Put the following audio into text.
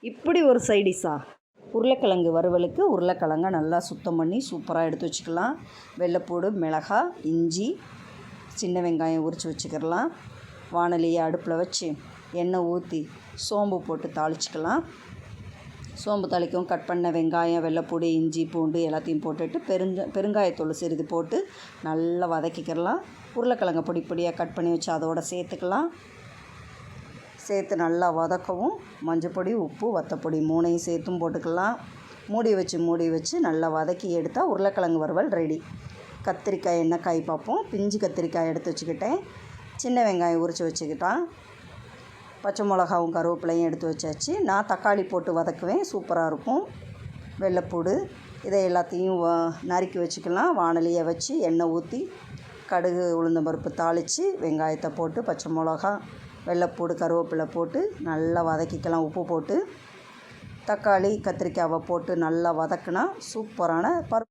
இப்படி ஒரு சைடிஷா உருளைக்கிழங்கு வறுவலுக்கு உருளைக்கிழங்க நல்லா சுத்தம் பண்ணி சூப்பராக எடுத்து வச்சுக்கலாம். வெள்ளைப்பூடு, மிளகாய், இஞ்சி, சின்ன வெங்காயம் உரித்து வச்சுக்கிடலாம். வாணலியை அடுப்பில் வச்சு எண்ணெய் ஊற்றி சோம்பு போட்டு தாளிச்சிக்கலாம். சோம்பு தாளிக்கவும் கட் பண்ண வெங்காயம், வெள்ளைப்பூடு, இஞ்சி, பூண்டு எல்லாத்தையும் போட்டுட்டு பெருங்காயத்தூள் சிறிது போட்டு நல்லா வதக்கிக்கிடலாம். உருளைக்கிழங்க பொடி பொடியாக கட் பண்ணி வச்சு அதோடு சேர்த்துக்கலாம். சேர்த்து நல்லா வதக்கவும் மஞ்சப்பொடி, உப்பு, வத்தப்பொடி 3ஐயும் சேர்த்தும் போட்டுக்கலாம். மூடி வச்சு நல்லா வதக்கி எடுத்தால் உருளைக்கிழங்கு வறுவல் ரெடி. கத்திரிக்காய் எண்ணெய் பார்ப்போம். பிஞ்சு கத்திரிக்காய் எடுத்து வச்சுக்கிட்டேன். சின்ன வெங்காயம் உரித்து வச்சுக்கிட்டான். பச்சை மிளகாவும் கருவேப்பிலையும் எடுத்து வச்சாச்சு. நான் தக்காளி போட்டு வதக்குவேன், சூப்பராக இருக்கும். வெள்ளைப்பூடு இதை எல்லாத்தையும் நறுக்கி வச்சுக்கலாம். வாணலியை வச்சு எண்ணெய் ஊற்றி கடுகு, உளுந்தம்பருப்பு தாளித்து வெங்காயத்தை போட்டு பச்சை மிளகா, வெள்ளைப்பூடு, கருவேப்பிலை போட்டு நல்லா வதக்கிக்கலாம். உப்பு போட்டு தக்காளி, கத்திரிக்காவை போட்டு நல்லா வதக்குனா சூப்பரான